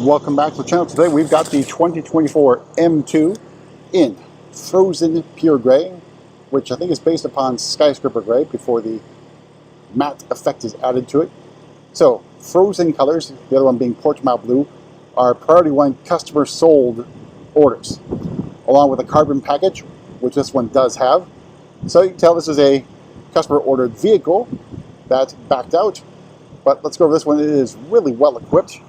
Welcome back to the channel. Today we've got the 2024 M2 in Frozen Pure Gray, which I think is based upon Skyscraper Gray before the matte effect is added to it. So, Frozen colors, the other one being Portimao Blue, are priority one customer sold orders, along with a carbon package, which this one does have. So you can tell this is a customer ordered vehicle that backed out, but let's go over this one. It is really well equipped.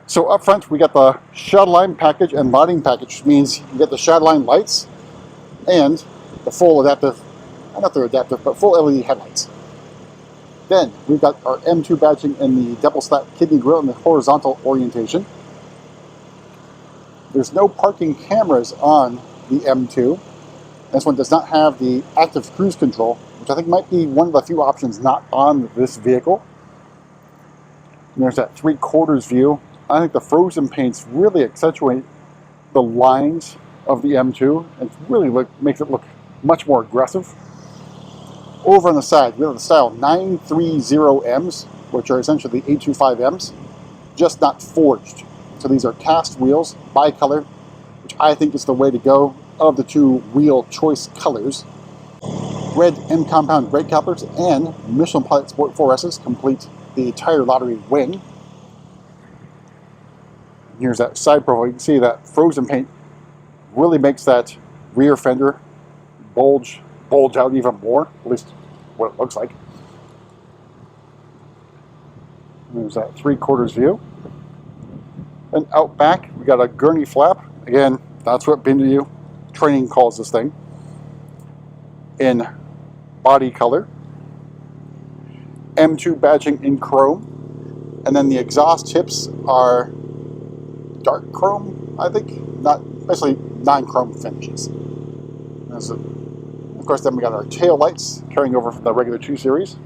So up front, we got the Shadowline package and lighting package, which means you get the Shadowline lights and the full adaptive, not the adaptive, but full LED headlights. Then we've got our M2 badging in the double slat kidney grille in the horizontal orientation. There's no parking cameras on the M2. This one does not have the active cruise control, which I think might be one of the few options not on this vehicle. And there's that 3/4 view. I think the frozen paints really accentuate the lines of the M2 and really makes it look much more aggressive. Over on the side, we have the style 930Ms, which are essentially the 825Ms, just not forged. So these are cast wheels, bi-color, which I think is the way to go of the two wheel choice colors. Red M compound brake calipers and Michelin Pilot Sport 4Ss complete the tire lottery wing. Here's that side profile. You can see that frozen paint really makes that rear fender bulge out even more, at least what it looks like. There's that 3/4 view. And out back, we got a gurney flap. Again, that's what Bindu training calls this thing. In body color. M2 badging in chrome. And then the exhaust tips are dark chrome, I think, not especially non-chrome finishes. Of course, then we got our tail lights carrying over from the regular 2 Series.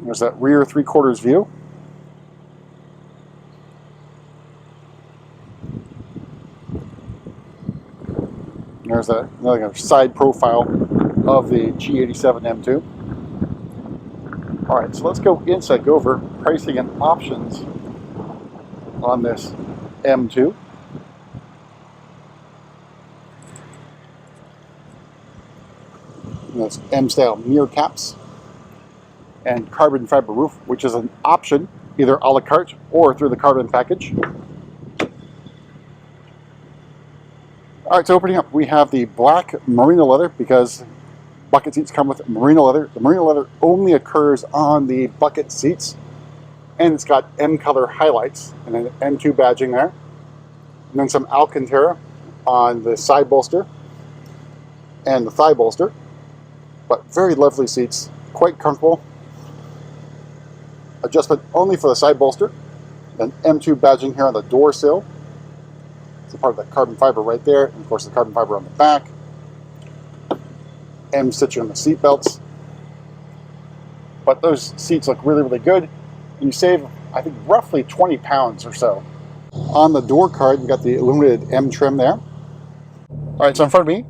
There's that rear 3/4 view. There's another side profile of the G87 M2. All right, so let's go inside, go over pricing and options on this M2. And those M-style mirror caps and carbon fiber roof, which is an option either a la carte or through the carbon package. All right, so opening up, we have the black merino leather because bucket seats come with merino leather. The merino leather only occurs on the bucket seats. And it's got M color highlights and an M2 badging there. And then some Alcantara on the side bolster and the thigh bolster. But very lovely seats, quite comfortable. Adjustment only for the side bolster. Then M2 badging here on the door sill. It's a part of that carbon fiber right there. And of course the carbon fiber on the back. M stitching on the seat belts. But those seats look really, really good. You save, I think, roughly 20 pounds or so. On the door card, we got the illuminated M trim there. All right, so in front of me,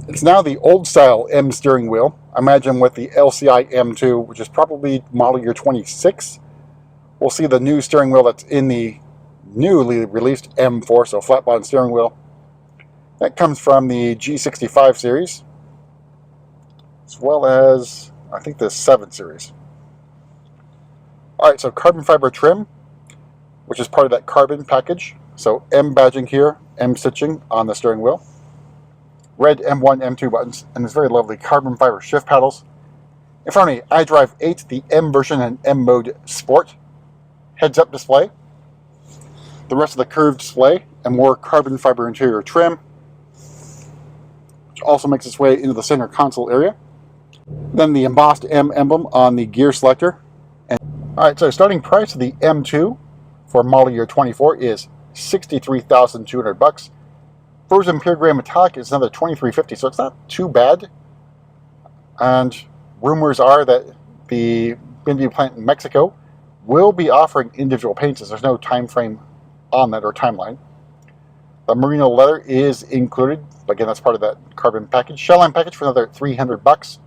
it's now the old style M steering wheel. I imagine with the LCI M2, which is probably model year 26, we'll see the new steering wheel that's in the newly released M4, so flat bottom steering wheel. That comes from the G65 series, as well as, I think, the 7 series. All right, so carbon fiber trim, which is part of that carbon package. So M badging here, M stitching on the steering wheel. Red M1, M2 buttons, and this very lovely carbon fiber shift paddles. In front of me, iDrive 8, the M version and M mode Sport. Heads-up display. The rest of the curved display and more carbon fiber interior trim, which also makes its way into the center console area. Then the embossed M emblem on the gear selector. All right, so starting price of the M2 for model year 24 is $63,200. Frozen Pure Gray Metallic is another $23.50, so it's not too bad. And rumors are that the Bindu plant in Mexico will be offering individual paints, as there's no time frame on that or timeline. The merino leather is included. Again, that's part of that carbon package. Shellline package for another $300.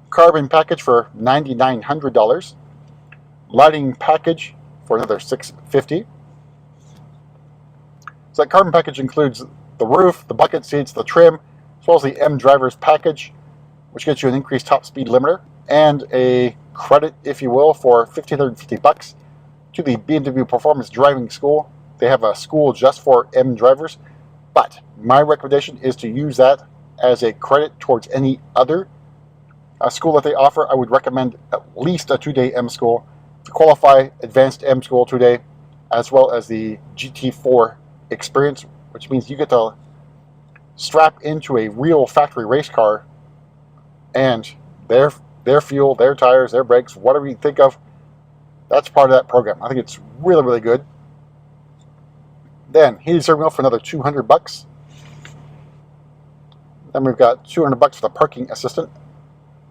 Carbon package for $9,900. Lighting package for another $650. So that carbon package includes the roof, the bucket seats, the trim, as well as the M Drivers package, which gets you an increased top speed limiter and a credit, if you will, for $1,550 to the BMW Performance Driving School. They have a school just for M drivers, but my recommendation is to use that as a credit towards any other school that they offer. I would recommend at least a 2-day M school to qualify, advanced M school 2-day, as well as the GT4 experience, which means you get to strap into a real factory race car and their fuel, their tires, their brakes, whatever you think of, that's part of that program. I think it's really, really good. Then heated steering wheel for another $200. Then we've got $200 for the parking assistant,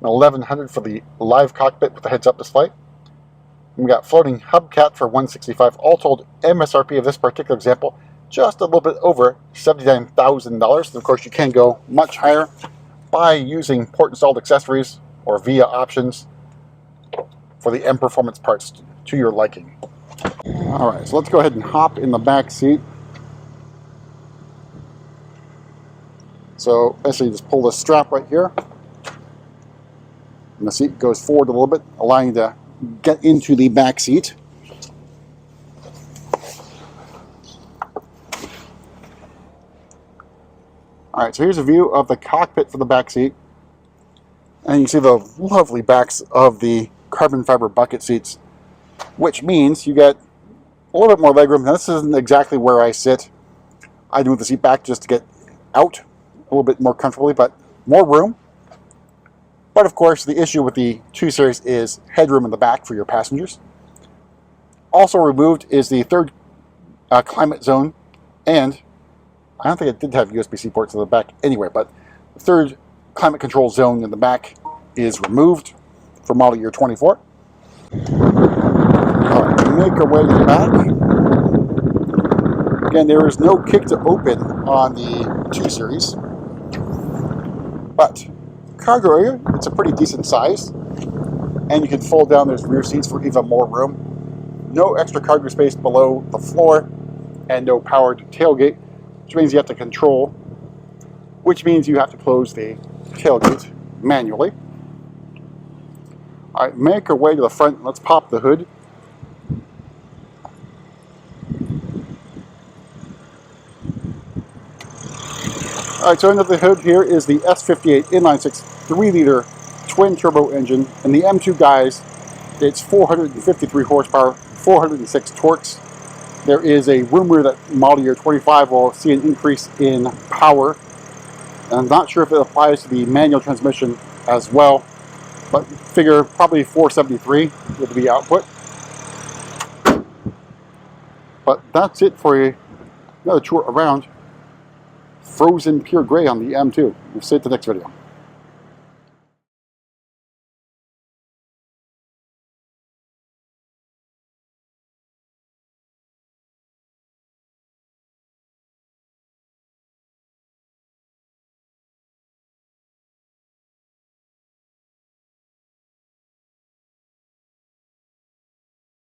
and $1,100 for the live cockpit with the heads-up display. We've got floating hubcap for $165. All told, MSRP of this particular example, just a little bit over $79,000. And of course, you can go much higher by using port installed accessories or via options for the M Performance parts to your liking. All right, so let's go ahead and hop in the back seat. So basically, just pull this strap right here, and the seat goes forward a little bit, allowing you to get into the back seat. All right, so here's a view of the cockpit for the back seat. And you see the lovely backs of the carbon fiber bucket seats, which means you get a little bit more legroom. Now, this isn't exactly where I sit. I move the seat back just to get out a little bit more comfortably, but more room. But of course, the issue with the 2 Series is headroom in the back for your passengers. Also removed is the third climate zone, and I don't think it did have USB-C ports in the back anyway, but the third climate control zone in the back is removed for model year 24. All right, to make our way to the back. Again, there is no kick to open on the 2 Series, but cargo area, it's a pretty decent size, and you can fold down those rear seats for even more room. No extra cargo space below the floor, and no powered tailgate, which means you have to control, which means you have to close the tailgate manually. All right, make our way to the front. Let's pop the hood. All right, so under the hood here is the S58 inline-6 3-liter twin-turbo engine, and the M2, guys, it's 453 horsepower, 406 torques. There is a rumor that model year 25 will see an increase in power. And I'm not sure if it applies to the manual transmission as well, but figure probably 473 would be output. But that's it for another tour around Frozen Pure Gray on the M2. We'll see you at the next video.